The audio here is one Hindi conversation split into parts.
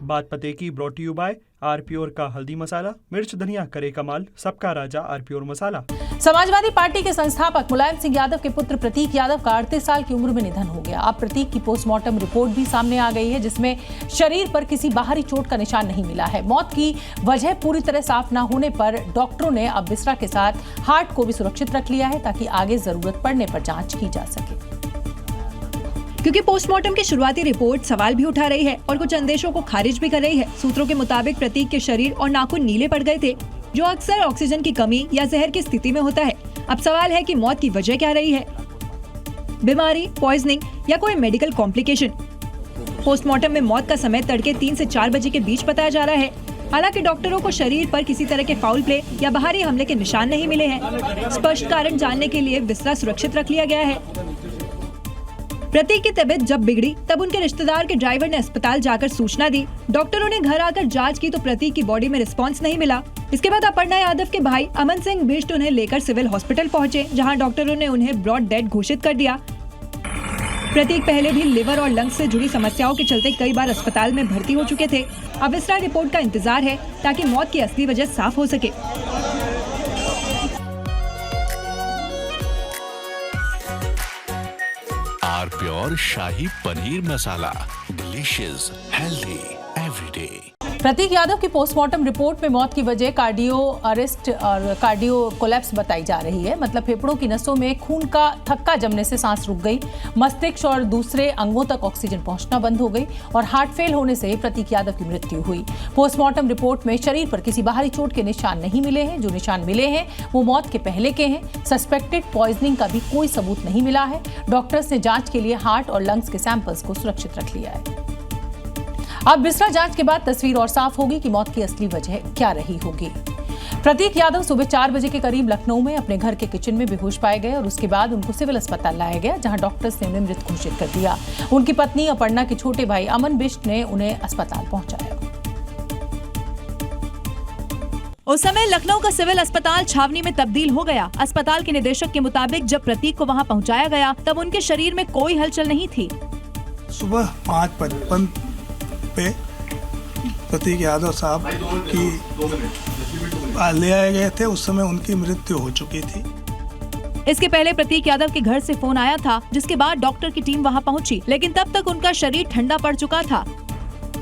बात पते की ब्रॉट यू बाय आरप्योर का हल्दी मसाला, मिर्च धनिया करे कमाल, सबका राजा आरप्योर मसाला। समाजवादी पार्टी के संस्थापक मुलायम सिंह यादव के पुत्र प्रतीक यादव का 38 साल की उम्र में निधन हो गया। अब प्रतीक की पोस्टमार्टम रिपोर्ट भी सामने आ गई है, जिसमें शरीर पर किसी बाहरी चोट का निशान नहीं मिला है। मौत की वजह पूरी तरह साफ न होने पर डॉक्टरों ने अब बिस्रा के साथ हार्ट को भी सुरक्षित रख लिया है, ताकि आगे जरूरत पड़ने पर जांच की जा सके। क्योंकि पोस्टमार्टम की शुरुआती रिपोर्ट सवाल भी उठा रही है और कुछ अंदेशों को खारिज भी कर रही है। सूत्रों के मुताबिक प्रतीक के शरीर और नाखून नीले पड़ गए थे, जो अक्सर ऑक्सीजन की कमी या जहर की स्थिति में होता है। अब सवाल है कि मौत की वजह क्या रही है, बीमारी, पॉइजनिंग या कोई मेडिकल कॉम्प्लिकेशन। पोस्टमार्टम में मौत का समय तड़के 3 से 4 बजे के बीच बताया जा रहा है। हालांकि डॉक्टरों को शरीर पर किसी तरह के फाउल प्ले या बाहरी हमले के निशान नहीं मिले हैं। स्पष्ट कारण जानने के लिए बिस्तरा सुरक्षित रख लिया गया है। प्रतीक की तबीयत जब बिगड़ी तब उनके रिश्तेदार के ड्राइवर ने अस्पताल जाकर सूचना दी। डॉक्टरों ने घर आकर जांच की तो प्रतीक की बॉडी में रिस्पांस नहीं मिला। इसके बाद अपर्णा यादव के भाई अमन सिंह बिष्ट उन्हें लेकर सिविल हॉस्पिटल पहुंचे, जहां डॉक्टरों ने उन्हें ब्रॉड डेड घोषित कर दिया। प्रतीक पहले भी लिवर और लंग्स से जुड़ी समस्याओं के चलते कई बार अस्पताल में भर्ती हो चुके थे। अब बिस्रा रिपोर्ट का इंतजार है ताकि मौत की असली वजह साफ हो सके। आरप्योर शाही paneer masala, delicious, healthy everyday. प्रतीक यादव की पोस्टमार्टम रिपोर्ट में मौत की वजह कार्डियो अरेस्ट और कार्डियो कोलैप्स बताई जा रही है। मतलब फेफड़ों की नसों में खून का थक्का जमने से सांस रुक गई, मस्तिष्क और दूसरे अंगों तक ऑक्सीजन पहुंचना बंद हो गई और हार्ट फेल होने से प्रतीक यादव की मृत्यु हुई। पोस्टमार्टम रिपोर्ट में शरीर पर किसी बाहरी चोट के निशान नहीं मिले हैं। जो निशान मिले हैं वो मौत के पहले के हैं। सस्पेक्टेड पॉइजनिंग का भी कोई सबूत नहीं मिला है। डॉक्टर्स ने जांच के लिए हार्ट और लंग्स के सैंपल्स को सुरक्षित रख लिया है। अब बिस्रा जांच के बाद तस्वीर और साफ होगी कि मौत की असली वजह क्या रही होगी। प्रतीक यादव सुबह 4 बजे के करीब लखनऊ में अपने घर के किचन में बेहोश पाए गए और उसके बाद उनको सिविल अस्पताल लाया गया, जहां डॉक्टर्स ने उन्हें मृत घोषित कर दिया। उनकी पत्नी अपर्णा के छोटे भाई अमन बिष्ट ने उन्हें अस्पताल पहुंचाया। उस समय लखनऊ का सिविल अस्पताल छावनी में तब्दील हो गया। अस्पताल के निदेशक के मुताबिक जब प्रतीक को वहां पहुंचाया गया तब उनके शरीर में कोई हलचल नहीं थी। सुबह 5:55 पे प्रतीक यादव साहब की ले आए गए थे। उस समय उनकी मृत्यु हो चुकी थी। इसके पहले प्रतीक यादव के घर से फोन आया था, जिसके बाद डॉक्टर की टीम वहां पहुंची, लेकिन तब तक उनका शरीर ठंडा पड़ चुका था।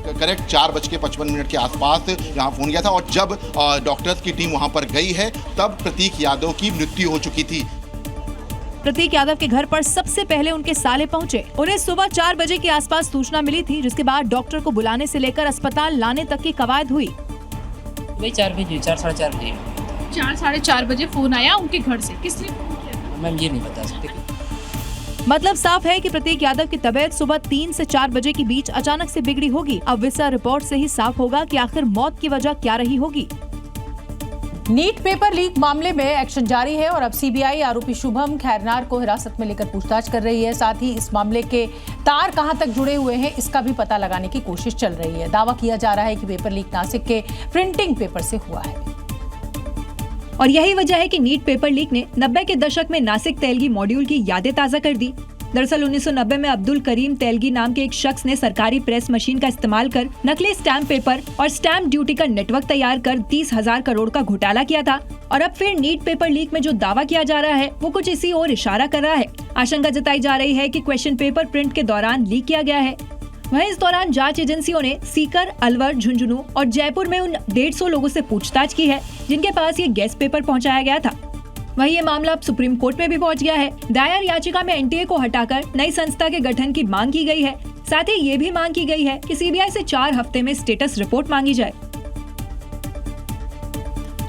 करेक्ट 4:55 के आसपास यहाँ फोन किया था और जब डॉक्टर्स की टीम वहाँ पर गई है तब प्रतीक यादव की मृत्यु हो चुकी थी। प्रतीक यादव के घर पर सबसे पहले उनके साले पहुंचे। उन्हें सुबह 4 बजे के आसपास सूचना मिली थी, जिसके बाद डॉक्टर को बुलाने से लेकर अस्पताल लाने तक की कवायद हुई। वही 4 बजे 4 साढ़े 4 बजे 4 साढ़े 4 बजे फोन आया उनके घर से। किसने फोन किया? मैम ये नहीं बता सकते। मतलब साफ है कि प्रतीक यादव की तबीयत सुबह 3 से 4 बजे के बीच अचानक से बिगड़ी होगी। अब बिस्रा रिपोर्ट से ही साफ होगा कि आखिर मौत की वजह क्या रही होगी। नीट पेपर लीक मामले में एक्शन जारी है और अब सीबीआई आरोपी शुभम खैरनार को हिरासत में लेकर पूछताछ कर रही है। साथ ही इस मामले के तार कहां तक जुड़े हुए हैं इसका भी पता लगाने की कोशिश चल रही है। दावा किया जा रहा है कि पेपर लीक नासिक के प्रिंटिंग पेपर से हुआ है और यही वजह है कि नीट पेपर लीक ने 90 के दशक में नासिक तेलगी मॉड्यूल की यादें ताजा कर दी। दरअसल 1990 में अब्दुल करीम तेलगी नाम के एक शख्स ने सरकारी प्रेस मशीन का इस्तेमाल कर नकली स्टैम्प पेपर और स्टैम्प ड्यूटी का नेटवर्क तैयार कर 30,000 करोड़ का घोटाला किया था। और अब फिर नीट पेपर लीक में जो दावा किया जा रहा है वो कुछ इसी ओर इशारा कर रहा है। आशंका जताई जा रही है कि क्वेश्चन पेपर प्रिंट के दौरान लीक किया गया है। वहीं इस दौरान जांच एजेंसियों ने सीकर, अलवर, झुंझुनू और जयपुर में उन 150 लोगों से पूछताछ की है जिनके पास ये गैस पेपर पहुंचाया गया था। वहीं ये मामला अब सुप्रीम कोर्ट में भी पहुंच गया है। दायर याचिका में एनटीए को हटाकर नई संस्था के गठन की मांग की गई है। साथ ही ये भी मांग की गई है कि सीबीआई से 4 हफ्ते में स्टेटस रिपोर्ट मांगी जाए।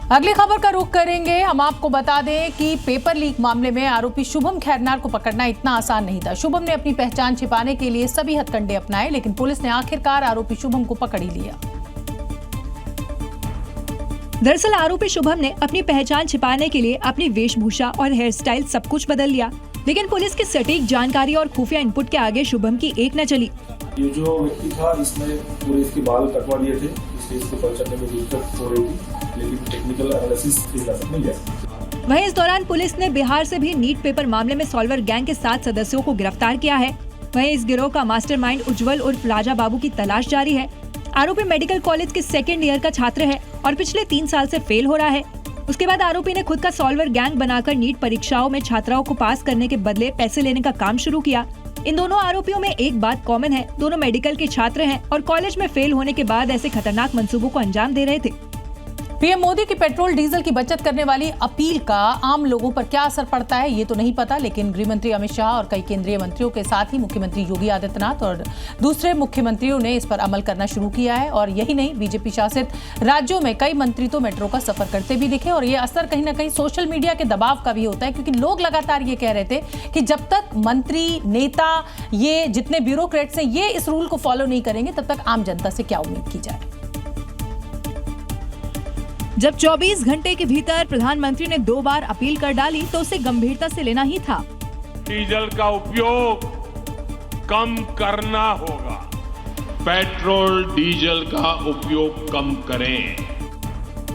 अगली खबर का रुख करेंगे। हम आपको बता दें कि पेपर लीक मामले में आरोपी शुभम खैरनार को पकड़ना इतना आसान नहीं था। शुभम ने अपनी पहचान छिपाने के लिए सभी हथकंडे अपनाए, लेकिन पुलिस ने आखिरकार आरोपी शुभम को पकड़ ही लिया। दरअसल आरोपी शुभम ने अपनी पहचान छिपाने के लिए अपनी वेशभूषा और हेयर स्टाइल सब कुछ बदल लिया, लेकिन पुलिस की सटीक जानकारी और खुफिया इनपुट के आगे शुभम की एक न चली। ये जो व्यक्ति था इसने पूरे इसके बाल कटवा दिए थे, इसलिए इसको पहचानने में दिक्कत हो रही थी, लेकिन टेक्निकल एनालिसिस मिल गया। वहीं इस दौरान पुलिस ने बिहार से भी नीट पेपर मामले में सॉल्वर गैंग के 7 सदस्यों को गिरफ्तार किया है। वहीं इस गिरोह का मास्टरमाइंड उज्जवल उर्फ राजा बाबू की तलाश जारी है। आरोपी मेडिकल कॉलेज के सेकेंड ईयर का छात्र है और पिछले 3 साल से फेल हो रहा है। उसके बाद आरोपी ने खुद का सॉल्वर गैंग बनाकर नीट परीक्षाओं में छात्राओं को पास करने के बदले पैसे लेने का काम शुरू किया। इन दोनों आरोपियों में एक बात कॉमन है, दोनों मेडिकल के छात्र हैं और कॉलेज में फेल होने के बाद ऐसे खतरनाक मंसूबों को अंजाम दे रहे थे। पीएम मोदी की पेट्रोल डीजल की बचत करने वाली अपील का आम लोगों पर क्या असर पड़ता है ये तो नहीं पता, लेकिन गृह मंत्री अमित शाह और कई केंद्रीय मंत्रियों के साथ ही मुख्यमंत्री योगी आदित्यनाथ और दूसरे मुख्यमंत्रियों ने इस पर अमल करना शुरू किया है। और यही नहीं, बीजेपी शासित राज्यों में कई मंत्री तो मेट्रो का सफर करते भी दिखे। और ये असर कहीं ना कहीं सोशल मीडिया के दबाव का भी होता है, क्योंकि लोग लगातार ये कह रहे थे कि जब तक मंत्री, नेता, ये जितने ब्यूरोक्रेट्स हैं ये इस रूल को फॉलो नहीं करेंगे तब तक आम जनता से क्या उम्मीद की जाए। जब 24 घंटे के भीतर प्रधानमंत्री ने 2 बार अपील कर डाली तो उसे गंभीरता से लेना ही था। डीजल का उपयोग कम करना होगा। पेट्रोल डीजल का उपयोग कम करें।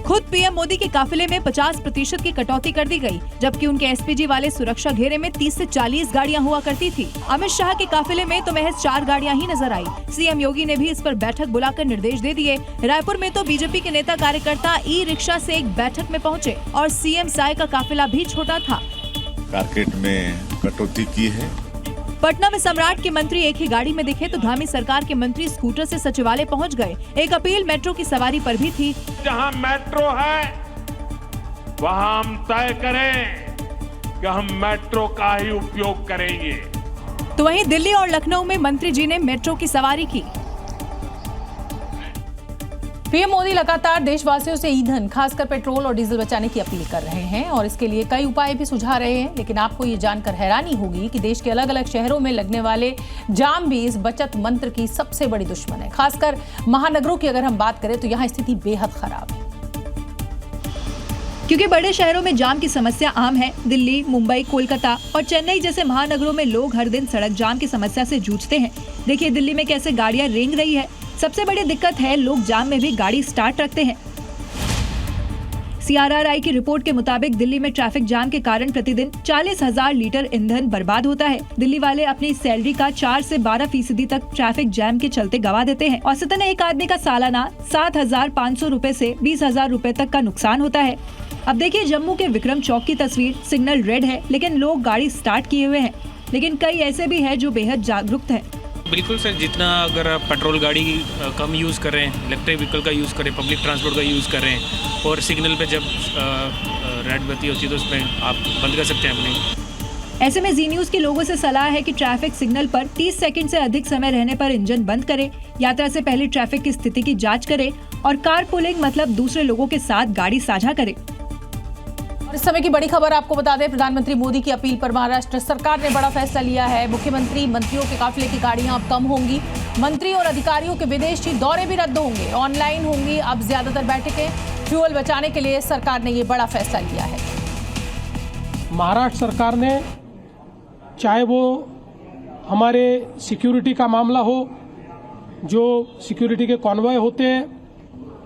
खुद पीएम मोदी के काफिले में 50% की कटौती कर दी गई, जबकि उनके एसपीजी वाले सुरक्षा घेरे में 30 से 40 गाड़ियां हुआ करती थी। अमित शाह के काफिले में तो महज 4 गाड़ियां ही नजर आई। सीएम योगी ने भी इस पर बैठक बुलाकर निर्देश दे दिए। रायपुर में तो बीजेपी के नेता कार्यकर्ता ई रिक्शा से एक बैठक में पहुंचे और सीएम साय का काफिला भी छोटा था। मार्केट में कटौती की है। पटना में सम्राट के मंत्री एक ही गाड़ी में दिखे तो धामी सरकार के मंत्री स्कूटर से सचिवालय पहुंच गए। एक अपील मेट्रो की सवारी पर भी थी। जहां मेट्रो है वहां हम तय करें कि हम मेट्रो का ही उपयोग करेंगे। तो वहीं दिल्ली और लखनऊ में मंत्री जी ने मेट्रो की सवारी की। पीएम मोदी लगातार देशवासियों से ईंधन, खासकर पेट्रोल और डीजल बचाने की अपील कर रहे हैं और इसके लिए कई उपाय भी सुझा रहे हैं। लेकिन आपको ये जानकर हैरानी होगी कि देश के अलग अलग शहरों में लगने वाले जाम भी इस बचत मंत्र की सबसे बड़ी दुश्मन है। खासकर महानगरों की अगर हम बात करें तो यहाँ स्थिति बेहद खराब है, क्योंकि बड़े शहरों में जाम की समस्या आम है। दिल्ली, मुंबई, कोलकाता और चेन्नई जैसे महानगरों में लोग हर दिन सड़क जाम की समस्या से जूझते हैं। देखिए दिल्ली में कैसे गाड़ियां रेंग रही है। सबसे बड़ी दिक्कत है लोग जाम में भी गाड़ी स्टार्ट रखते हैं। CRRI की रिपोर्ट के मुताबिक दिल्ली में ट्रैफिक जाम के कारण प्रतिदिन 40,000 लीटर ईंधन बर्बाद होता है। दिल्ली वाले अपनी सैलरी का 4 से 12% तक ट्रैफिक जैम के चलते गवा देते हैं। औसतन एक आदमी का सालाना 7,500 रुपए से 20,000 रुपए तक का नुकसान होता है। अब देखिए जम्मू के विक्रम चौक की तस्वीर। सिग्नल रेड है लेकिन लोग गाड़ी स्टार्ट किए हुए हैं। लेकिन कई ऐसे भी हैं जो बेहद जागरूक हैं। बिल्कुल सर, जितना अगर आप पेट्रोल गाड़ी कम यूज़ करें, इलेक्ट्रिक व्हीकल का यूज़ करें, पब्लिक ट्रांसपोर्ट का यूज़ करें और सिग्नल पे जब रेड बत्ती होती है तो उसमें आप बंद कर सकते हैं अपने। ऐसे में जी न्यूज़ के लोगों से सलाह है कि ट्रैफिक सिग्नल पर 30 सेकंड से अधिक समय रहने पर इंजन बंद करें, यात्रा से पहले ट्रैफिक की स्थिति की जांच करें और कार पुलिंग मतलब दूसरे लोगों के साथ गाड़ी साझा करें। और इस समय की बड़ी खबर आपको बता दें, प्रधानमंत्री मोदी की अपील पर महाराष्ट्र सरकार ने बड़ा फैसला लिया है। मुख्यमंत्री, मंत्रियों के काफिले की गाड़ियां अब कम होंगी। मंत्री और अधिकारियों के विदेशी दौरे भी रद्द होंगे, ऑनलाइन होंगी अब ज्यादातर बैठकें। फ्यूल बचाने के लिए सरकार ने ये बड़ा फैसला लिया है। महाराष्ट्र सरकार ने, चाहे वो हमारे सिक्योरिटी का मामला हो, जो सिक्योरिटी के कॉन्वॉय होते हैं,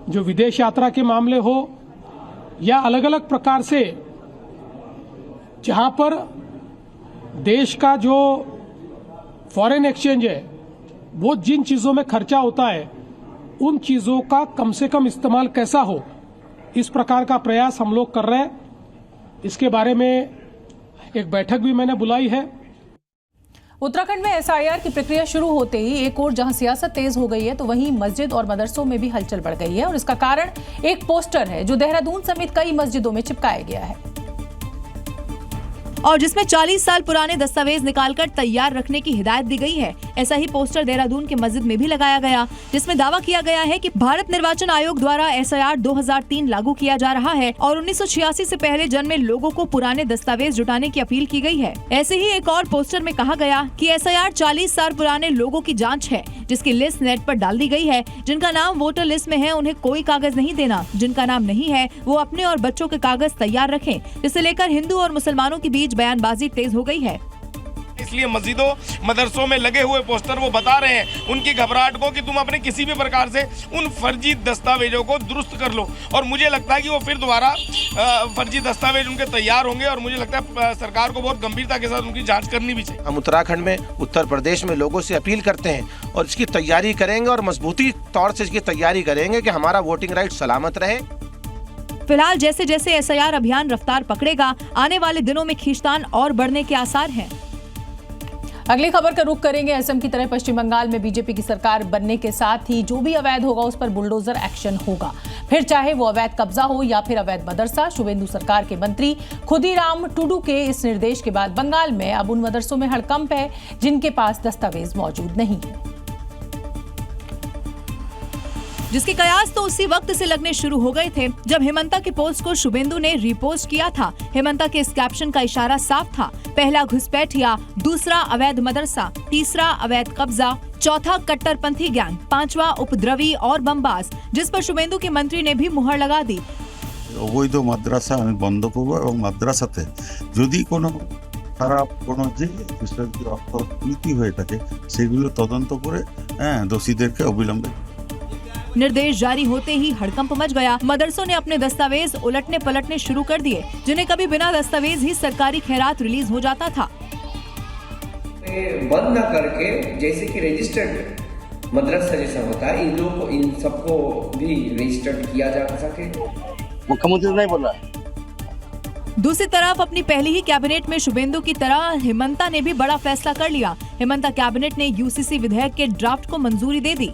जो विदेश यात्रा के मामले हो, या अलग अलग प्रकार से जहां पर देश का जो फॉरेन एक्सचेंज है वो जिन चीज़ों में खर्चा होता है उन चीज़ों का कम से कम इस्तेमाल कैसा हो, इस प्रकार का प्रयास हम लोग कर रहे हैं। इसके बारे में एक बैठक भी मैंने बुलाई है। उत्तराखंड में SIR की प्रक्रिया शुरू होते ही एक और जहां सियासत तेज हो गई है तो वहीं मस्जिद और मदरसों में भी हलचल बढ़ गई है और इसका कारण एक पोस्टर है जो देहरादून समेत कई मस्जिदों में चिपकाया गया है और जिसमें 40 साल पुराने दस्तावेज निकालकर तैयार रखने की हिदायत दी गई है। ऐसा ही पोस्टर देहरादून के मस्जिद में भी लगाया गया, जिसमें दावा किया गया है कि भारत निर्वाचन आयोग द्वारा SIR 2003 लागू किया जा रहा है और 1986 से पहले जन्मे लोगों को पुराने दस्तावेज जुटाने की अपील की गई है। ऐसे ही एक और पोस्टर में कहा गया कि SIR 40 साल पुराने लोगों की जाँच है, जिसकी लिस्ट नेट पर डाल दी गई है। जिनका नाम वोटर लिस्ट में है उन्हें कोई कागज नहीं देना, जिनका नाम नहीं है वो अपने और बच्चों के कागज तैयार रखें। जिसे लेकर हिंदू और मुसलमानों के बीच बयानबाजी तेज हो गई है। इस इसलिए मस्जिदों मदरसों में लगे हुए पोस्टर वो बता रहे हैं उनकी घबराहट को कि तुम अपने किसी भी प्रकार से उन फर्जी दस्तावेजों को दुरुस्त कर लो। और मुझे लगता है कि वो फिर दोबारा फर्जी दस्तावेज उनके तैयार होंगे और मुझे लगता है सरकार को बहुत गंभीरता के साथ उनकी जांच करनी भी चाहिए। हम उत्तराखंड में, उत्तर प्रदेश में लोगों से अपील करते हैं और इसकी तैयारी करेंगे और मजबूती तौर से इसकी तैयारी करेंगे कि हमारा वोटिंग राइट सलामत रहे। फिलहाल जैसे जैसे एसआईआर अभियान रफ्तार पकड़ेगा, आने वाले दिनों में खींचतान और बढ़ने के आसार हैं। अगली खबर का रुख करेंगे। असम की तरह पश्चिम बंगाल में बीजेपी की सरकार बनने के साथ ही जो भी अवैध होगा उस पर बुलडोजर एक्शन होगा, फिर चाहे वो अवैध कब्जा हो या फिर अवैध मदरसा। शुभेंदु सरकार के मंत्री खुदीराम टुडू के इस निर्देश के बाद बंगाल में अब उन मदरसों में हड़कंप है जिनके पास दस्तावेज मौजूद नहीं है, जिसके कयास तो उसी वक्त से लगने शुरू हो गए थे जब हेमंता के पोस्ट को शुभेंदु ने रीपोस्ट किया था। हेमंता के इस कैप्शन का इशारा साफ था, पहला घुसपैठिया, दूसरा अवैध मदरसा, तीसरा अवैध कब्जा, चौथा कट्टरपंथी गैंग, पांचवा उपद्रवी और बमबाज, जिस पर शुभेंदु के मंत्री ने भी मुहर लगा दी। অবৈধ মাদ্রাসা আমি বন্ধ করব এবং মাদ্রাসাতে যদি কোনো খারাপ কোনো যে বিষয়গুলো অর্থনীতি হয়ে থাকে সেগুলো তদন্ত করে দোষীদেরকে অবিলম্বে। निर्देश जारी होते ही हड़कंप मच गया। मदरसों ने अपने दस्तावेज उलटने पलटने शुरू कर दिए, जिन्हें कभी बिना दस्तावेज ही सरकारी खैरात रिलीज हो जाता था। बंद न करके जैसे कि रजिस्टर्ड मदरसा जैसा होता है, इन लोगों को, इन सबको भी रजिस्टर्ड किया जा सके। मुख्यमंत्री नहीं बोला। दूसरी तरफ अपनी पहली ही कैबिनेट में शुभेंदु की तरह हेमंता ने भी बड़ा फैसला कर लिया। हेमंता कैबिनेट ने यूसीसी विधेयक के ड्राफ्ट को मंजूरी दे दी।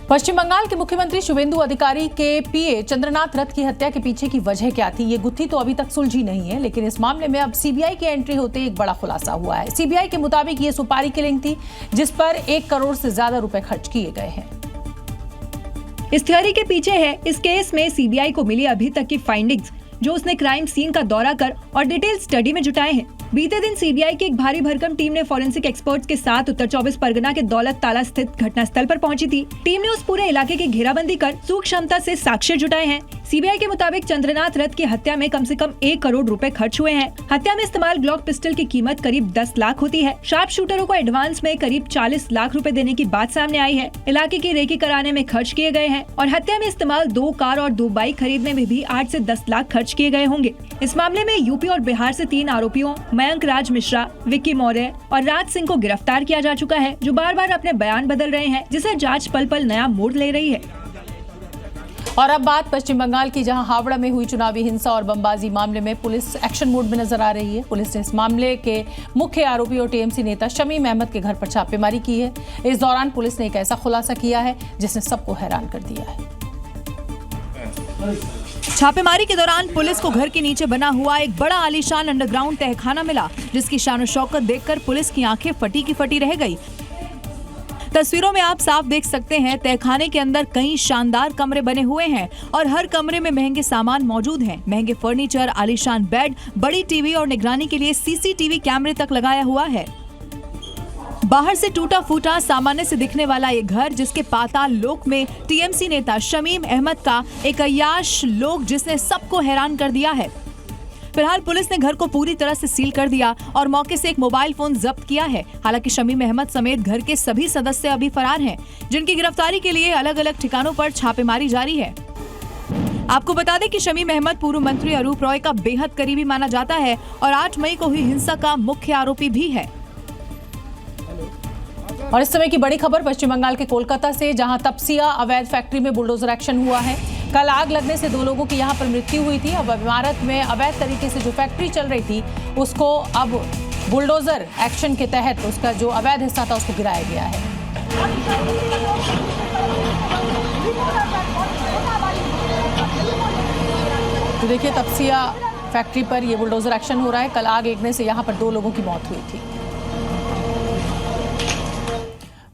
पश्चिम बंगाल के मुख्यमंत्री शुभेंदु अधिकारी के पीए चंद्रनाथ रथ की हत्या के पीछे की वजह क्या थी, ये गुत्थी तो अभी तक सुलझी नहीं है, लेकिन इस मामले में अब सीबीआई की एंट्री होते एक बड़ा खुलासा हुआ है। सीबीआई के मुताबिक ये सुपारी किलिंग थी जिस पर 1 करोड़ से ज्यादा रुपए खर्च किए गए हैं। इस थ्योरी के पीछे है इस केस में सीबीआई को मिली अभी तक की फाइंडिंग्स, जो उसने क्राइम सीन का दौरा कर और डिटेल स्टडी में जुटाए हैं। बीते दिन सीबीआई की एक भारी भरकम टीम ने फॉरेंसिक एक्सपर्ट्स के साथ उत्तर 24 परगना के दौलत ताला स्थित घटनास्थल पर पहुंची थी। टीम ने उस पूरे इलाके की घेराबंदी कर सूक्ष्म क्षमता से साक्ष्य जुटाए हैं। सीबीआई के मुताबिक चंद्रनाथ रथ की हत्या में कम से कम 1 करोड़ रुपए खर्च हुए हैं। हत्या में इस्तेमाल ग्लॉक पिस्टल की कीमत करीब 10 लाख होती है। शार्प शूटरों को एडवांस में करीब 40 लाख रुपए देने की बात सामने आई है। इलाके की रेकी कराने में खर्च किए गए हैं और हत्या में इस्तेमाल 2 कार और 2 बाइक खरीदने में भी 8 से 10 लाख खर्च किए गए होंगे। इस मामले में यूपी और बिहार से 3 आरोपियों मयंक राज मिश्रा, विक्की मौर्य और राज सिंह को गिरफ्तार किया जा चुका है, जो बार बार अपने बयान बदल रहे हैं, जिसे जांच पल पल नया मोड़ ले रही है। और अब बात पश्चिम बंगाल की, जहां हावड़ा में हुई चुनावी हिंसा और बमबाजी मामले में पुलिस एक्शन मोड में नजर आ रही है। पुलिस ने इस मामले के मुख्य आरोपी और टीएमसी नेता शमीम अहमद के घर पर छापेमारी की है। इस दौरान पुलिस ने एक ऐसा खुलासा किया है जिसने सबको हैरान कर दिया है। छापेमारी के दौरान पुलिस को घर के नीचे बना हुआ एक बड़ा आलीशान अंडरग्राउंड तहखाना मिला, जिसकी शान और शौकत देखकर पुलिस की आंखें फटी की फटी रह गई। तस्वीरों में आप साफ देख सकते हैं, तहखाने के अंदर कई शानदार कमरे बने हुए हैं और हर कमरे में महंगे सामान मौजूद हैं। महंगे फर्नीचर, आलीशान बेड, बड़ी टीवी और निगरानी के लिए सीसीटीवी कैमरे तक लगाया हुआ है। बाहर से टूटा फूटा सामान्य से दिखने वाला ये घर, जिसके पाताल लोक में टीएमसी नेता शमीम अहमद का एक अय्याश लोग, जिसने सबको हैरान कर दिया है। फिलहाल पुलिस ने घर को पूरी तरह से सील कर दिया और मौके से एक मोबाइल फोन जब्त किया है। हालांकि शमीम अहमद समेत घर के सभी सदस्य अभी फरार हैं, जिनकी गिरफ्तारी के लिए अलग अलग ठिकानों पर छापेमारी जारी है। आपको बता दें कि शमीम अहमद पूर्व मंत्री अरूप रॉय का बेहद करीबी माना जाता है और 8 मई को हुई हिंसा का मुख्य आरोपी भी है। और इस समय की बड़ी खबर पश्चिम बंगाल के कोलकाता से, जहां तपसिया अवैध फैक्ट्री में बुलडोजर एक्शन हुआ है। कल आग लगने से 2 लोगों की यहां पर मृत्यु हुई थी। अब इमारत में अवैध तरीके से जो फैक्ट्री चल रही थी उसको अब बुलडोजर एक्शन के तहत उसका जो अवैध हिस्सा था उसको गिराया गया है। तो देखिए, तपसिया फैक्ट्री पर यह बुलडोजर एक्शन हो रहा है। कल आग लगने से यहां पर 2 लोगों की मौत हुई थी।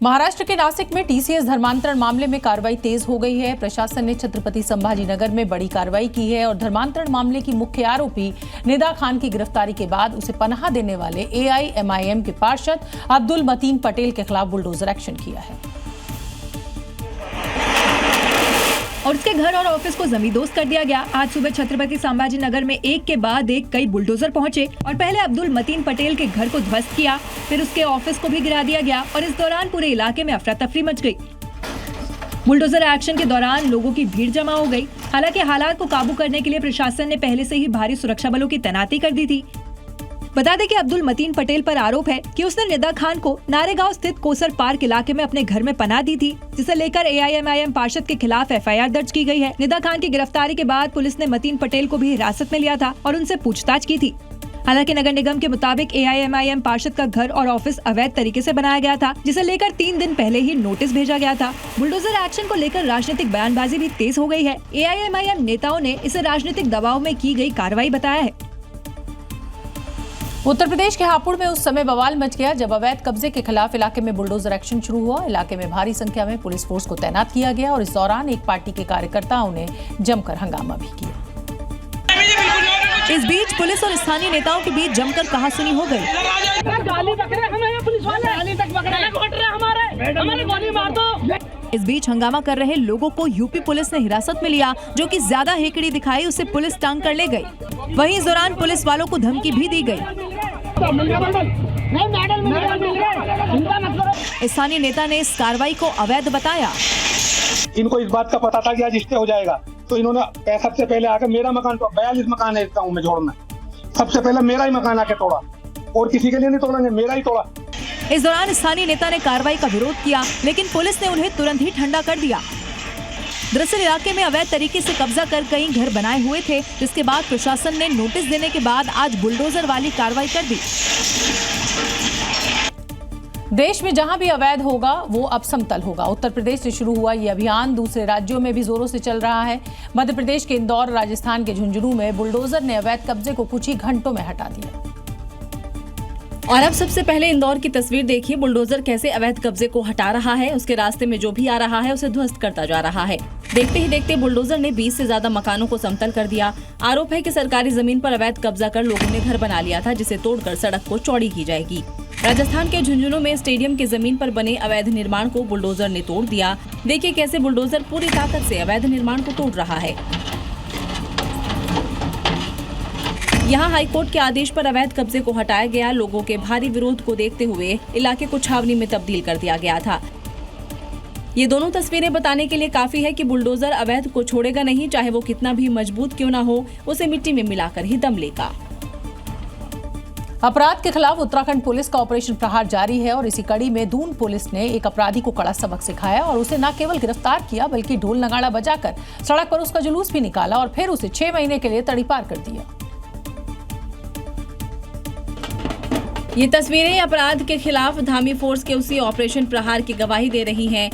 महाराष्ट्र के नासिक में टीसीएस धर्मांतरण मामले में कार्रवाई तेज हो गई है। प्रशासन ने छत्रपति संभाजीनगर में बड़ी कार्रवाई की है और धर्मांतरण मामले की मुख्य आरोपी निदा खान की गिरफ्तारी के बाद उसे पनाह देने वाले एआईएमआईएम के पार्षद अब्दुल मतीन पटेल के खिलाफ बुलडोजर एक्शन किया है। और उसके घर और ऑफिस को जमींदोज कर दिया गया। आज सुबह छत्रपति संभाजी नगर में एक के बाद एक कई बुलडोजर पहुंचे और पहले अब्दुल मतीन पटेल के घर को ध्वस्त किया, फिर उसके ऑफिस को भी गिरा दिया गया और इस दौरान पूरे इलाके में अफरा तफरी मच गई। बुलडोजर एक्शन के दौरान लोगों की भीड़ जमा हो गई। हालांकि हालात को काबू करने के लिए प्रशासन ने पहले से ही भारी सुरक्षा बलों की तैनाती कर दी थी। बता दें कि अब्दुल मतीन पटेल पर आरोप है कि उसने निदा खान को नारेगांव स्थित कोसर पार्क इलाके में अपने घर में पनाह दी थी, जिसे लेकर AIMIM पार्षद के खिलाफ FIR दर्ज की गई है। निदा खान की गिरफ्तारी के बाद पुलिस ने मतीन पटेल को भी हिरासत में लिया था और उनसे पूछताछ की थी। हालांकि नगर निगम के मुताबिक AIMIM पार्षद का घर और ऑफिस अवैध तरीके से बनाया गया था, जिसे लेकर 3 दिन पहले ही नोटिस भेजा गया था। बुलडोजर एक्शन को लेकर राजनीतिक बयानबाजी भी तेज हो गई है। AIMIM नेताओं ने इसे राजनीतिक दबाव में की गई कार्रवाई बताया है। उत्तर प्रदेश के हापुड़ में उस समय बवाल मच गया जब अवैध कब्जे के खिलाफ इलाके में बुलडोजर एक्शन शुरू हुआ। इलाके में भारी संख्या में पुलिस फोर्स को तैनात किया गया और इस दौरान एक पार्टी के कार्यकर्ताओं ने जमकर हंगामा भी किया। इस बीच पुलिस और स्थानीय नेताओं के बीच जमकर कहासुनी हो गई। इस बीच हंगामा कर रहे लोगों को यूपी पुलिस ने हिरासत में लिया। जो कि ज्यादा हेकड़ी दिखाई उसे पुलिस टांग कर ले गई। वहीं इस दौरान पुलिस वालों को धमकी भी दी गई। स्थानीय नेता ने इस कार्रवाई को अवैध बताया। इनको इस बात का पता था कि आज स्टे हो जाएगा, तो इन्होंने सबसे पहले आकर मेरा मकान, तो 42 मकान है इस गाँव में जोड़ना, सबसे पहले मेरा ही मकान आके तोड़ा और किसी के लिए नहीं तोड़ेंगे, मेरा ही तोड़ा। इस दौरान स्थानीय नेता ने कार्रवाई का विरोध किया, लेकिन पुलिस ने उन्हें तुरंत ही ठंडा कर दिया। दरअसल इलाके में अवैध तरीके से कब्जा कर कई घर बनाए हुए थे, जिसके बाद प्रशासन ने नोटिस देने के बाद आज बुलडोजर वाली कार्रवाई कर दी। देश में जहां भी अवैध होगा वो अब समतल होगा। उत्तर प्रदेश से शुरू हुआ ये अभियान दूसरे राज्यों में भी जोरों से चल रहा है। मध्य प्रदेश के इंदौर, राजस्थान के झुंझुनू में बुलडोजर ने अवैध कब्जे को कुछ ही घंटों में हटा दिया। और अब सबसे पहले इंदौर की तस्वीर देखिए। बुलडोजर कैसे अवैध कब्जे को हटा रहा है, उसके रास्ते में जो भी आ रहा है उसे ध्वस्त करता जा रहा है। देखते ही देखते बुलडोजर ने 20 से ज्यादा मकानों को समतल कर दिया। आरोप है कि सरकारी जमीन पर अवैध कब्जा कर लोगों ने घर बना लिया था, जिसे तोड़कर सड़क को चौड़ी की जाएगी। राजस्थान के झुंझुनू में स्टेडियम की जमीन पर बने अवैध निर्माण को बुलडोजर ने तोड़ दिया। देखिए कैसे बुलडोजर पूरी ताकत से अवैध निर्माण को तोड़ रहा है। यहाँ हाईकोर्ट के आदेश पर अवैध कब्जे को हटाया गया। लोगों के भारी विरोध को देखते हुए इलाके को छावनी में तब्दील कर दिया गया था। ये दोनों तस्वीरें बताने के लिए काफी है कि बुलडोजर अवैध को छोड़ेगा नहीं, चाहे वो कितना भी मजबूत क्यों ना हो, उसे मिट्टी में मिलाकर ही दम लेगा। अपराध के खिलाफ उत्तराखंड पुलिस का ऑपरेशन प्रहार जारी है और इसी कड़ी में दून पुलिस ने एक अपराधी को कड़ा सबक सिखाया और उसे न केवल गिरफ्तार किया बल्कि ढोल नगाड़ा बजाकर सड़क पर उसका जुलूस भी निकाला और फिर उसे 6 महीने के लिए तड़ीपार कर दिया। ये तस्वीरें अपराध के खिलाफ धामी फोर्स के उसी ऑपरेशन प्रहार की गवाही दे रही हैं।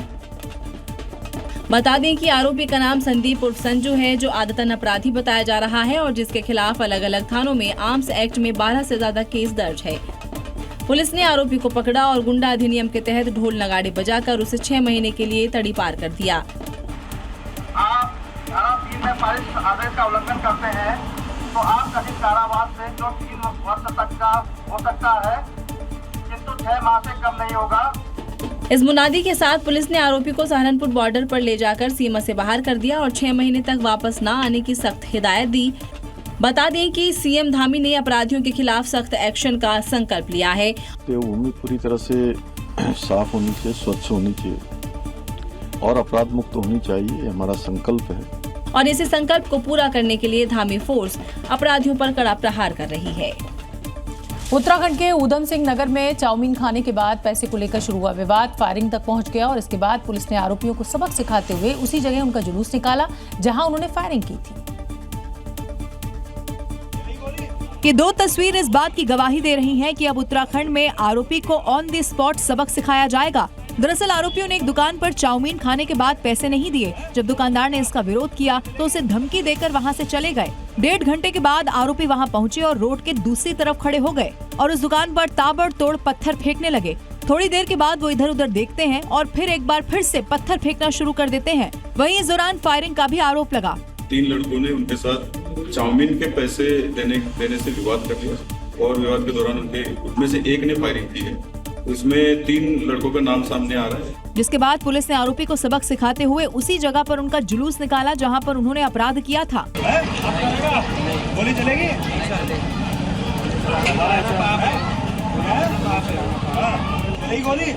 बता दें कि आरोपी का नाम संदीप उर्फ संजू है, जो आदतन अपराधी बताया जा रहा है और जिसके खिलाफ अलग अलग थानों में आर्म्स एक्ट में 12 से ज्यादा केस दर्ज है। पुलिस ने आरोपी को पकड़ा और गुंडा अधिनियम के तहत ढोल नगाड़े बजाकर उसे 6 महीने के लिए तड़ीपार कर दिया। आप धारा 3 में पारित आदेश का उल्लंघन करते हैं तो आप कथित कारावास से जो 3 वर्ष तक का हो सकता है, किंतु 6 माह से कम नहीं होगा। इस मुनादी के साथ पुलिस ने आरोपी को सहारनपुर बॉर्डर पर ले जाकर सीमा से बाहर कर दिया और 6 महीने तक वापस न आने की सख्त हिदायत दी। बता दें कि सीएम धामी ने अपराधियों के खिलाफ सख्त एक्शन का संकल्प लिया है। भूमि पूरी तरह से साफ होनी चाहिए, स्वच्छ होनी चाहिए और अपराध मुक्त होनी चाहिए, हमारा संकल्प है। और इसी संकल्प को पूरा करने के लिए धामी फोर्स अपराधियों पर कड़ा प्रहार कर रही है। उत्तराखंड के ऊधम सिंह नगर में चाउमीन खाने के बाद पैसे को लेकर शुरू हुआ विवाद फायरिंग तक पहुंच गया और इसके बाद पुलिस ने आरोपियों को सबक सिखाते हुए उसी जगह उनका जुलूस निकाला जहां उन्होंने फायरिंग की थी। ये 2 तस्वीर इस बात की गवाही दे रही हैं कि अब उत्तराखंड में आरोपी को ऑन द स्पॉट सबक सिखाया जाएगा। दरअसल आरोपियों ने एक दुकान पर चाउमीन खाने के बाद पैसे नहीं दिए। जब दुकानदार ने इसका विरोध किया तो उसे धमकी देकर वहां से चले गए। 1.5 घंटे के बाद आरोपी वहां पहुंचे और रोड के दूसरी तरफ खड़े हो गए और उस दुकान पर ताबड़तोड़ पत्थर फेंकने लगे। थोड़ी देर के बाद वो इधर उधर देखते हैं और फिर एक बार फिर से पत्थर फेंकना शुरू कर देते हैं। वहीं इस दौरान फायरिंग का भी आरोप लगा। 3 लड़कों ने उनके साथ चाउमीन के पैसे देने से विवाद कर लिया और विवाद के दौरान उनमें से एक ने फायरिंग की है। इसमें 3 लड़कों का नाम सामने आ रहा है। जिसके बाद पुलिस ने आरोपी को सबक सिखाते हुए उसी जगह पर उनका जुलूस निकाला जहां पर उन्होंने अपराध किया था। गोली चलेगी? गोली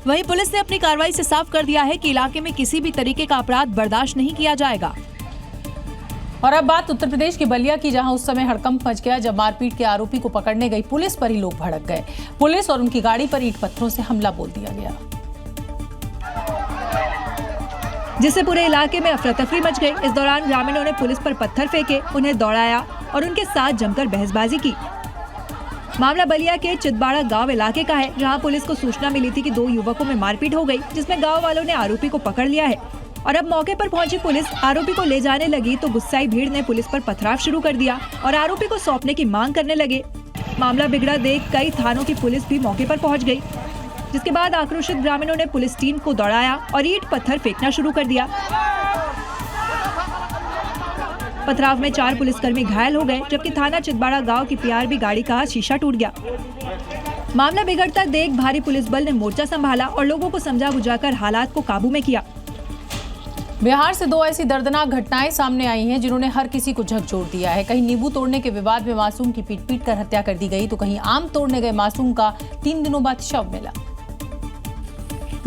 वहीं पुलिस ने अपनी कार्रवाई से साफ कर दिया है कि इलाके में किसी भी तरीके का अपराध बर्दाश्त नहीं किया जाएगा। और अब बात उत्तर प्रदेश की बलिया की, जहां उस समय हड़कंप मच गया जब मारपीट के आरोपी को पकड़ने गई पुलिस पर ही लोग भड़क गए। पुलिस और उनकी गाड़ी पर ईंट पत्थरों से हमला बोल दिया गया, जिससे पूरे इलाके में अफरा तफरी मच गई। इस दौरान ग्रामीणों ने पुलिस पर पत्थर फेंके, उन्हें दौड़ाया और उनके साथ जमकर बहसबाजी की। मामला बलिया के चितबाड़ा गांव इलाके का है, जहां पुलिस को सूचना मिली थी कि 2 युवकों में मारपीट हो गई, जिसमें गांव वालों ने आरोपी को पकड़ लिया है। और अब मौके पर पहुंची पुलिस आरोपी को ले जाने लगी तो गुस्साई भीड़ ने पुलिस पर पथराव शुरू कर दिया और आरोपी को सौंपने की मांग करने लगे। मामला बिगड़ा देख कई थानों की पुलिस भी मौके पर पहुंच गई, जिसके बाद आक्रोशित ग्रामीणों ने पुलिस टीम को दौड़ाया और ईंट पत्थर फेंकना शुरू कर दिया। पथराव में 4 पुलिसकर्मी घायल हो गए, जबकि थाना चितबाड़ा गांव की पीआरबी गाड़ी का शीशा टूट गया। मामला बिगड़ता देख भारी पुलिस बल ने मोर्चा संभाला और लोगों को समझा बुझाकर हालात को काबू में किया। बिहार से 2 ऐसी दर्दनाक घटनाएं सामने आई हैं जिन्होंने हर किसी को झकझोर दिया है। कहीं नींबू तोड़ने के विवाद में मासूम की पीट कर हत्या कर दी गई, तो कहीं आम तोड़ने गए मासूम का 3 दिनों बाद शव मिला।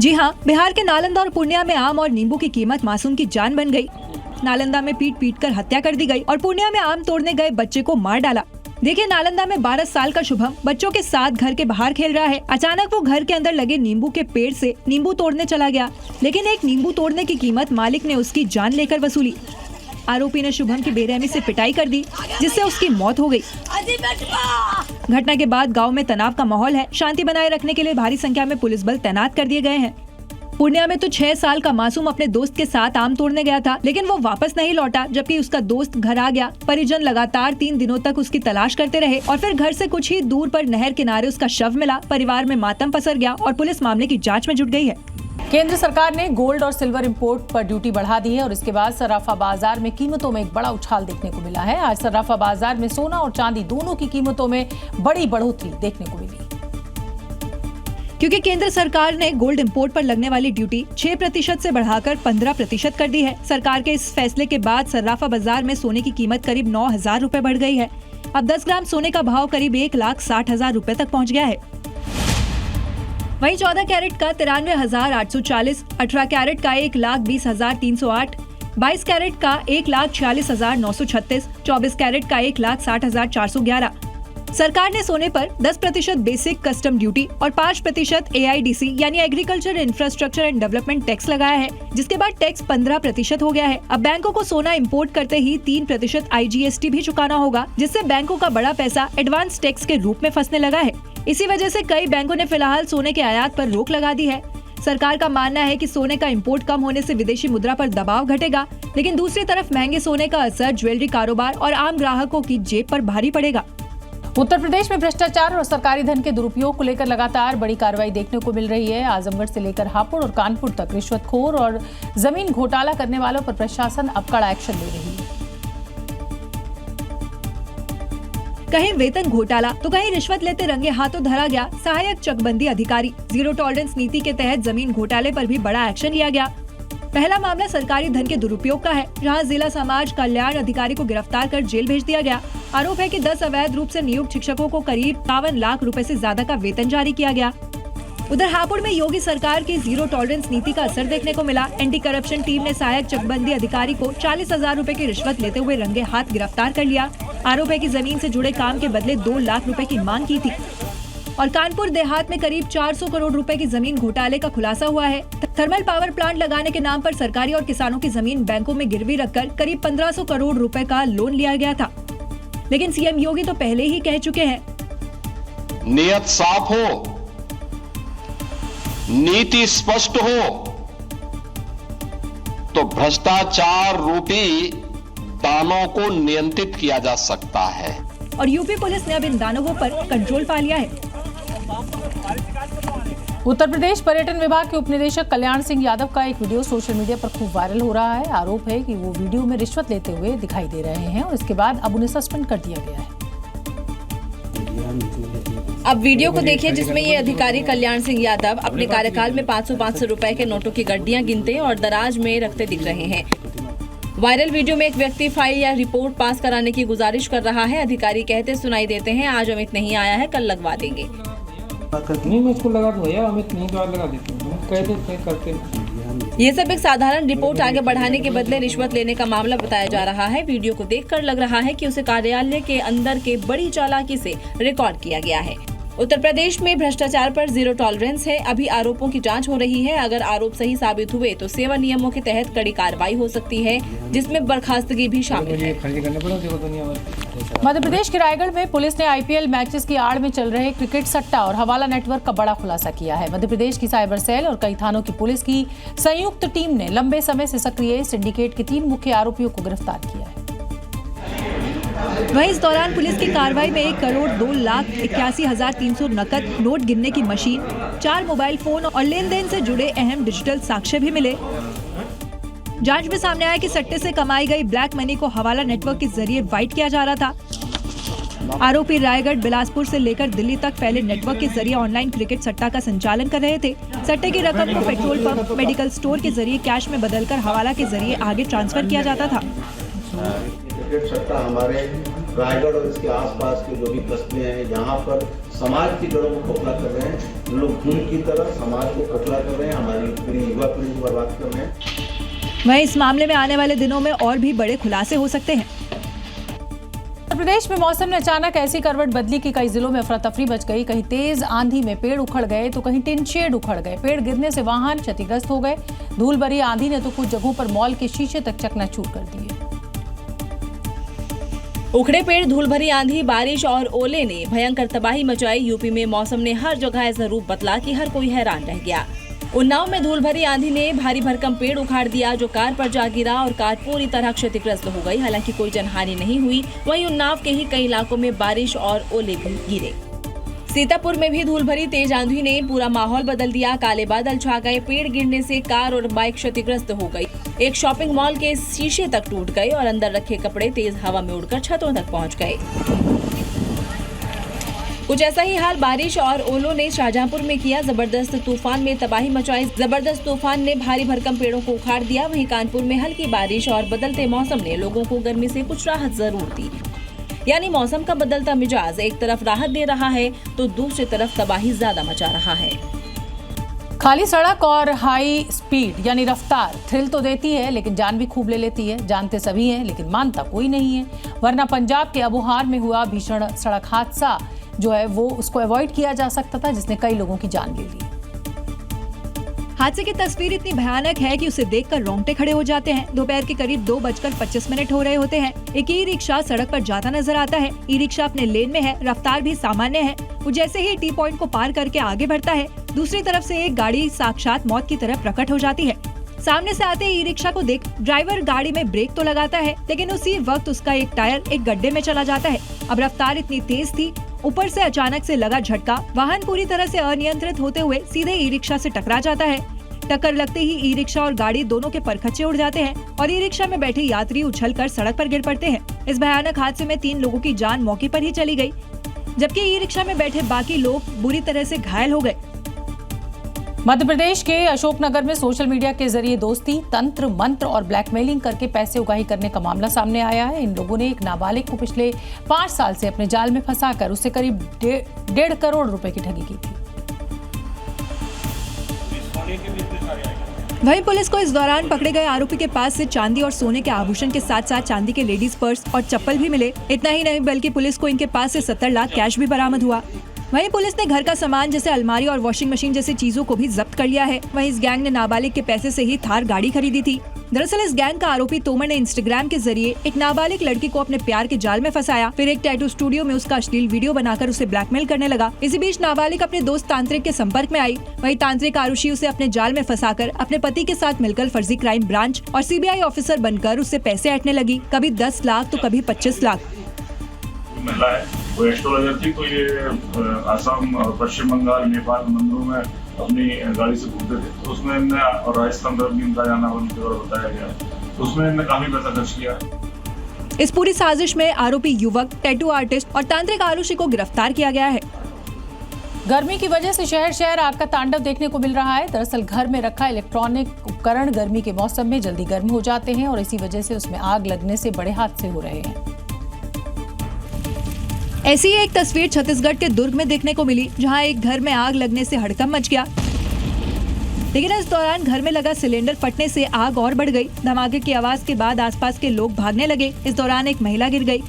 जी हां, बिहार के नालंदा और पूर्णिया में आम और नींबू की कीमत मासूम की जान बन गई। नालंदा में पीट कर हत्या कर दी गई और पूर्णिया में आम तोड़ने गए बच्चे को मार डाला। देखिए, नालंदा में 12 साल का शुभम बच्चों के साथ घर के बाहर खेल रहा है। अचानक वो घर के अंदर लगे नींबू के पेड़ से नींबू तोड़ने चला गया, लेकिन एक नींबू तोड़ने की कीमत मालिक ने उसकी जान लेकर वसूली। आरोपी ने शुभम की बेरहमी से पिटाई कर दी, जिससे उसकी मौत हो गई। घटना के बाद गांव में तनाव का माहौल है। शांति बनाए रखने के लिए भारी संख्या में पुलिस बल तैनात कर दिए गए हैं। पूर्णिया में तो 6 साल का मासूम अपने दोस्त के साथ आम तोड़ने गया था, लेकिन वो वापस नहीं लौटा, जबकि उसका दोस्त घर आ गया। परिजन लगातार 3 दिनों तक उसकी तलाश करते रहे और फिर घर से कुछ ही दूर पर नहर किनारे उसका शव मिला। परिवार में मातम पसर गया और पुलिस मामले की जांच में जुट गई है। केंद्र सरकार ने गोल्ड और सिल्वर इंपोर्ट पर ड्यूटी बढ़ा दी है और इसके बाद सर्राफा बाजार में कीमतों में एक बड़ा उछाल देखने को मिला है। आज सर्राफा बाजार में सोना और चांदी दोनों की कीमतों में बड़ी बढ़ोतरी देखने को मिली, क्योंकि केंद्र सरकार ने गोल्ड इंपोर्ट पर लगने वाली ड्यूटी 6% से बढ़ाकर 15% कर दी है। सरकार के इस फैसले के बाद सर्राफा बाजार में सोने की कीमत करीब 9,000 रुपए बढ़ गई है। अब 10 ग्राम सोने का भाव करीब 1,60,000 रुपए तक पहुंच गया है। वहीं 14 कैरेट का 93,840, 18 कैरेट का 1,20,308, 22 कैरेट का 1,46,936, 24 कैरेट का 1,60,411। सरकार ने सोने पर 10% बेसिक कस्टम ड्यूटी और 5% AIDC यानी agriculture infrastructure and development tax लगाया है, जिसके बाद टैक्स 15% हो गया है। अब बैंकों को सोना इंपोर्ट करते ही 3% IGST भी चुकाना होगा, जिससे बैंकों का बड़ा पैसा एडवांस टैक्स के रूप में फंसने लगा है। इसी वजह से कई बैंकों ने फिलहाल सोने के आयात पर रोक लगा दी है। सरकार का मानना है कि सोने का इंपोर्ट कम होने से विदेशी मुद्रा पर दबाव घटेगा, लेकिन दूसरी तरफ महंगे सोने का असर ज्वेलरी कारोबार और आम ग्राहकों की जेब पर भारी पड़ेगा। उत्तर प्रदेश में भ्रष्टाचार और सरकारी धन के दुरुपयोग को लेकर लगातार बड़ी कार्रवाई देखने को मिल रही है। आजमगढ़ से लेकर हापुड़ और कानपुर तक रिश्वतखोर और जमीन घोटाला करने वालों पर प्रशासन अब कड़ा एक्शन ले रही है। कहीं वेतन घोटाला तो कहीं रिश्वत लेते रंगे हाथों धरा गया सहायक चकबंदी अधिकारी। 0 टॉलरेंस नीति के तहत जमीन घोटाले पर भी बड़ा एक्शन लिया गया। पहला मामला सरकारी धन के दुरुपयोग का है, जहां जिला समाज कल्याण अधिकारी को गिरफ्तार कर जेल भेज दिया गया। आरोप है कि 10 अवैध रूप से नियुक्त शिक्षकों को करीब 52 लाख रुपए से ज्यादा का वेतन जारी किया गया। उधर हापुड़ में योगी सरकार की 0 टॉलरेंस नीति का असर देखने को मिला। एंटी करप्शन टीम ने सहायक चकबंदी अधिकारी को 40,000 रुपए की रिश्वत लेते हुए रंगे हाथ गिरफ्तार कर लिया। आरोप है कि जमीन से जुड़े काम के बदले 2 लाख रुपए की मांग की थी। और कानपुर देहात में करीब 400 करोड़ रुपए की जमीन घोटाले का खुलासा हुआ है। थर्मल पावर प्लांट लगाने के नाम पर सरकारी और किसानों की जमीन बैंकों में गिरवी रखकर करीब 1500 करोड़ रुपए का लोन लिया गया था, लेकिन सीएम योगी तो पहले ही कह चुके हैं, नियत साफ हो, नीति स्पष्ट हो, तो भ्रष्टाचार रूपी दानों को नियंत्रित किया जा सकता है। और यूपी पुलिस ने अब इन दानवों पर कंट्रोल पा लिया है। उत्तर प्रदेश पर्यटन विभाग के उपनिदेशक कल्याण सिंह यादव का एक वीडियो सोशल मीडिया पर खूब वायरल हो रहा है। आरोप है कि वो वीडियो में रिश्वत लेते हुए दिखाई दे रहे हैं और इसके बाद अब उन्हें सस्पेंड कर दिया गया है। अब वीडियो को देखिए जिसमें ये अधिकारी कल्याण सिंह यादव अपने कार्यकाल में 500-500 रुपए के नोटों की गड्डियां गिनते और दराज में रखते दिख रहे हैं। वायरल वीडियो में एक व्यक्ति फाइल या रिपोर्ट पास कराने की गुजारिश कर रहा है। अधिकारी कहते सुनाई देते हैं, आज अमित नहीं आया है, कल लगवा देंगे। नहीं, मैं इसको लगा दूंगा यार, अमित नहीं तो आज लगा देते हैं, कह देते हैं, करते। ये सब एक साधारण रिपोर्ट आगे बढ़ाने के बदले रिश्वत लेने का मामला बताया जा रहा है। वीडियो को देखकर लग रहा है कि उसे कार्यालय के अंदर के बड़ी चालाकी से रिकॉर्ड किया गया है। उत्तर प्रदेश में भ्रष्टाचार पर जीरो टॉलरेंस है। अभी आरोपों की जांच हो रही है। अगर आरोप सही साबित हुए तो सेवा नियमों के तहत कड़ी कार्रवाई हो सकती है, जिसमें बर्खास्तगी भी शामिल है। मध्य प्रदेश के रायगढ़ में पुलिस ने आईपीएल मैचेस की आड़ में चल रहे क्रिकेट सट्टा और हवाला नेटवर्क का बड़ा खुलासा किया है। मध्य प्रदेश की साइबर सेल और कई थानों की पुलिस की संयुक्त टीम ने लंबे समय से सक्रिय सिंडिकेट के 3 मुख्य आरोपियों को गिरफ्तार किया है। वहीं इस दौरान पुलिस की कार्रवाई में 1,02,81,300 नकद नोट गिनने की मशीन, 4 मोबाइल फोन और लेन देन से जुड़े अहम डिजिटल साक्ष्य भी मिले। जांच में सामने आया कि सट्टे से कमाई गई ब्लैक मनी को हवाला नेटवर्क के जरिए वाइट किया जा रहा था। आरोपी रायगढ़, बिलासपुर से लेकर दिल्ली तक फैले नेटवर्क के जरिए ऑनलाइन क्रिकेट सट्टा का संचालन कर रहे थे। सट्टे की रकम को पेट्रोल पंप, मेडिकल स्टोर के जरिए कैश में बदलकर हवाला के जरिए आगे ट्रांसफर किया जाता था। क्रिकेट सट्टा हमारे रायगढ़ और इसके आसपास के जो भी कस्बे हैं, जहाँ पर समाज की जड़ों को खोखला कर रहे हैं, लोग खून की तरह समाज को खोखला कर रहे हैं, हमारी पूरी युवा पीढ़ी को बर्बाद कर रहे हैं। वहीं इस मामले में आने वाले दिनों में और भी बड़े खुलासे हो सकते हैं। उत्तर प्रदेश में मौसम ने अचानक ऐसी करवट बदली कि कई जिलों में अफरा तफरी मच गई। कहीं तेज आंधी में पेड़ उखड़ गए तो कहीं टिन शेड उखड़ गए। पेड़ गिरने से वाहन क्षतिग्रस्त हो गए। धूल भरी आंधी ने तो कुछ जगहों पर मॉल के शीशे तक चकनाचूर कर दिए। उखड़े पेड़, धूल भरी आंधी, बारिश और ओले ने भयंकर तबाही मचाई। यूपी में मौसम ने हर जगह ऐसा रूप बदला कि हर कोई हैरान रह गया। उन्नाव में धूल भरी आंधी ने भारी भरकम पेड़ उखाड़ दिया जो कार पर जा गिरा और कार पूरी तरह क्षतिग्रस्त हो गई। हालांकि कोई जनहानि नहीं हुई। वहीं उन्नाव के ही कई इलाकों में बारिश और ओले भी गिरे। सीतापुर में भी धूल भरी तेज आंधी ने पूरा माहौल बदल दिया। काले बादल छा गए। पेड़ गिरने से कार और बाइक क्षतिग्रस्त हो गई। एक शॉपिंग मॉल के शीशे तक टूट गए और अंदर रखे कपड़े तेज हवा में उड़कर छतों तक पहुंच गए। कुछ ऐसा ही हाल बारिश और ओलों ने शाहजहांपुर में किया। जबरदस्त तूफान में तबाही मचाई। जबरदस्त तूफान ने भारी भरकम पेड़ों को उखाड़ दिया। वहीं कानपुर में हल्की बारिश और बदलते मौसम ने लोगों को गर्मी से कुछ राहत जरूर दी। यानी मौसम का बदलता मिजाज एक तरफ राहत दे रहा है तो दूसरी तरफ तबाही ज्यादा मचा रहा है। खाली सड़क और हाई स्पीड यानी रफ्तार थ्रिल तो देती है लेकिन जान भी खूब ले लेती है। जानते सभी हैं लेकिन मानता कोई नहीं है। वरना पंजाब के अबोहार में हुआ भीषण सड़क हादसा जो है वो उसको अवॉइड किया जा सकता था, जिसने कई लोगों की जान ले ली। हादसे की तस्वीर इतनी भयानक है कि उसे देखकर रोंगटे खड़े हो जाते हैं। दोपहर के करीब 2:25 हो रहे होते हैं। एक ई रिक्शा सड़क पर जाता नजर आता है। ई रिक्शा अपने लेन में है, रफ्तार भी सामान्य है। वो जैसे ही टी पॉइंट को पार करके आगे बढ़ता है, दूसरी तरफ से एक गाड़ी साक्षात मौत की तरह प्रकट हो जाती है। सामने से आते ई रिक्शा को देख ड्राइवर गाड़ी में ब्रेक तो लगाता है, लेकिन उसी वक्त उसका एक टायर एक गड्ढे में चला जाता है। अब रफ्तार इतनी तेज थी, ऊपर से अचानक से लगा झटका, वाहन पूरी तरह से अनियंत्रित होते हुए सीधे ई रिक्शा से टकरा जाता है। टक्कर लगते ही ई रिक्शा और गाड़ी दोनों के परखच्चे उड़ जाते हैं और ई रिक्शा में बैठे यात्री उछलकर सड़क पर गिर पड़ते हैं। इस भयानक हादसे में 3 लोगों की जान मौके पर ही चली गई, जबकि ई रिक्शा में बैठे बाकी लोग बुरी तरह से घायल हो गए। मध्य प्रदेश के अशोकनगर में सोशल मीडिया के जरिए दोस्ती, तंत्र मंत्र और ब्लैकमेलिंग करके पैसे उगाही करने का मामला सामने आया है। इन लोगों ने एक नाबालिग को पिछले 5 साल से अपने जाल में फंसाकर उससे करीब 1.5 करोड़ रुपए की ठगी की थी। वहीं पुलिस को इस दौरान पकड़े गए आरोपी के पास से चांदी और सोने के आभूषण के साथ साथ चांदी के लेडीज पर्स और चप्पल भी मिले। इतना ही नहीं बल्कि पुलिस को इनके पास से 70 लाख कैश भी बरामद हुआ। वहीं पुलिस ने घर का सामान जैसे अलमारी और वॉशिंग मशीन जैसी चीजों को भी जब्त कर लिया है। वहीं इस गैंग ने नाबालिग के पैसे से ही थार गाड़ी खरीदी थी। दरअसल इस गैंग का आरोपी तोमर ने इंस्टाग्राम के जरिए एक नाबालिग लड़की को अपने प्यार के जाल में फंसाया, फिर एक टैटू स्टूडियो में उसका अश्लील वीडियो बनाकर उसे ब्लैकमेल करने लगा। इसी बीच नाबालिग अपने दोस्त तांत्रिक के संपर्क में आई। वहीं तांत्रिक आरुषि उसे अपने जाल में फंसाकर अपने पति के साथ मिलकर फर्जी क्राइम ब्रांच और सीबीआई ऑफिसर बनकर उससे पैसे ऐंठने लगी, कभी 10 लाख तो कभी 25 लाख। महिला है, वो एस्ट्रोलॉजर थी, तो ये आसाम और पश्चिम बंगाल, नेपाल मंदिरों में अपनी गाड़ी से घूमते थे। तो उसमें इनने और राजस्थान तरफ भी इनका जाना बताया गया, उसमें इनने काफी पैसा खर्च किया। इस पूरी साजिश में आरोपी युवक, टैटू आर्टिस्ट और तांत्रिक आरुषि को गिरफ्तार किया गया है। गर्मी की वजह से शहर शहर आग का तांडव देखने को मिल रहा है। दरअसल घर में रखा इलेक्ट्रॉनिक उपकरण गर्मी के मौसम में जल्दी गर्म हो जाते हैं और इसी वजह से उसमें आग लगने से बड़े हादसे हो रहे हैं। ऐसी ही एक तस्वीर छत्तीसगढ़ के दुर्ग में देखने को मिली, जहां एक घर में आग लगने से हड़कंप मच गया। लेकिन इस दौरान घर में लगा सिलेंडर फटने से आग और बढ़ गई। धमाके की आवाज के बाद आसपास के लोग भागने लगे। इस दौरान एक महिला गिर गई।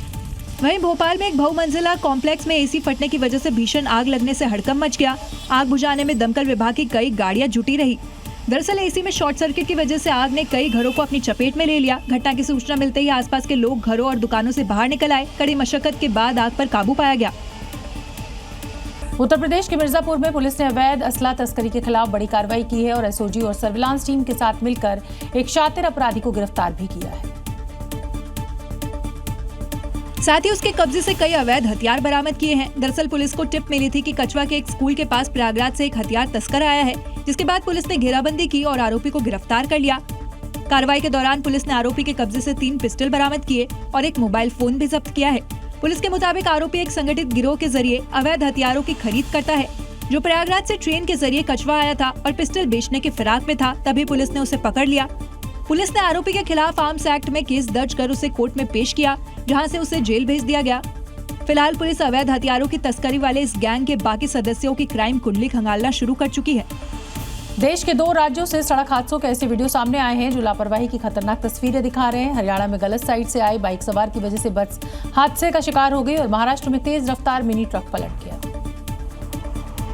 वहीं भोपाल में एक बहुमंजिला कॉम्प्लेक्स में एसी फटने की वजह से भीषण आग लगने से हड़कंप मच गया। आग बुझाने में दमकल विभाग की कई गाड़ियां जुटी रही। दरअसल एसी में शॉर्ट सर्किट की वजह से आग ने कई घरों को अपनी चपेट में ले लिया। घटना की सूचना मिलते ही आसपास के लोग घरों और दुकानों से बाहर निकल आए। कड़ी मशक्कत के बाद आग पर काबू पाया गया। उत्तर प्रदेश के मिर्जापुर में पुलिस ने अवैध असला तस्करी के खिलाफ बड़ी कार्रवाई की है और एसओजी और सर्विलांस टीम के साथ मिलकर एक शातिर अपराधी को गिरफ्तार भी किया है। साथ ही उसके कब्जे से कई अवैध हथियार बरामद किए हैं। दरअसल पुलिस को टिप मिली थी कि कचवा के एक स्कूल के पास प्रयागराज से एक हथियार तस्कर आया है, जिसके बाद पुलिस ने घेराबंदी की और आरोपी को गिरफ्तार कर लिया। कार्रवाई के दौरान पुलिस ने आरोपी के कब्जे से 3 पिस्टल बरामद किए और एक मोबाइल फोन भी जब्त किया है। पुलिस के मुताबिक आरोपी एक संगठित गिरोह के जरिए अवैध हथियारों की खरीद करता है, जो प्रयागराज से ट्रेन के जरिए कचवा आया था और पिस्टल बेचने के फिराक में था। तभी पुलिस ने उसे पकड़ लिया। पुलिस ने आरोपी के खिलाफ आर्म्स एक्ट में केस दर्ज कर उसे कोर्ट में पेश किया, जहां से उसे जेल भेज दिया गया। फिलहाल पुलिस अवैध हथियारों की तस्करी वाले इस गैंग के बाकी सदस्यों की क्राइम कुंडली खंगालना शुरू कर चुकी है। देश के 2 राज्यों से सड़क हादसों के ऐसे वीडियो सामने आए हैं जो लापरवाही की खतरनाक तस्वीरें दिखा रहे हैं। हरियाणा में गलत साइड से आई बाइक सवार की वजह से बस हादसे का शिकार हो गई और महाराष्ट्र में तेज रफ्तार मिनी ट्रक पलट गया।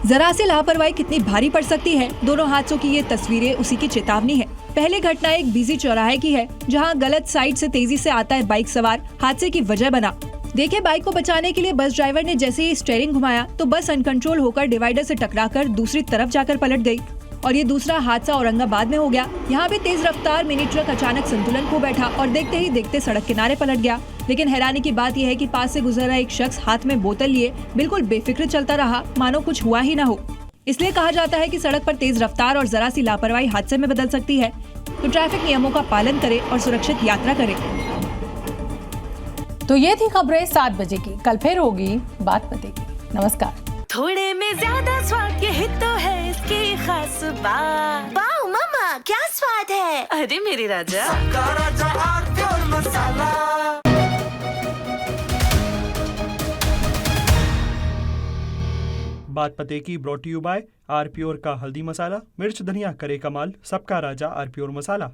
जरा सी लापरवाही कितनी भारी पड़ सकती है। दोनों हादसों की ये तस्वीरें उसी की चेतावनी है। पहली घटना एक बिजी चौराहे की है, जहां गलत साइड से तेजी से आता है बाइक सवार, हादसे की वजह बना। देखिए, बाइक को बचाने के लिए बस ड्राइवर ने जैसे ही स्टीयरिंग घुमाया तो बस अनकंट्रोल होकर डिवाइडर से टकराकर दूसरी तरफ जाकर पलट गई। और ये दूसरा हादसा औरंगाबाद में हो गया। यहाँ भी तेज रफ्तार मिनी ट्रक अचानक संतुलन खो बैठा और देखते ही देखते सड़क किनारे पलट गया। लेकिन हैरानी की बात यह है कि पास से गुजर रहा एक शख्स हाथ में बोतल लिए बिल्कुल बेफिक्र चलता रहा, मानो कुछ हुआ ही न हो। इसलिए कहा जाता है कि सड़क पर तेज रफ्तार और जरा सी लापरवाही हादसे में बदल सकती है। तो ट्रैफिक नियमों का पालन करें और सुरक्षित यात्रा करें। तो ये थी खबरें 7 बजे की। कल फिर होगी बात बतेगी। नमस्कार। थोड़े में ज्यादा स्वाद यही तो है इसकी खास बात। वाओ मम्मा, क्या स्वाद है। अरे मेरी राजा, राजा आरप्योर मसाला। बात पते की ब्रॉट यू बाय आरप्योर का हल्दी मसाला। मिर्च धनिया करे कमाल, सबका राजा आरप्योर मसाला।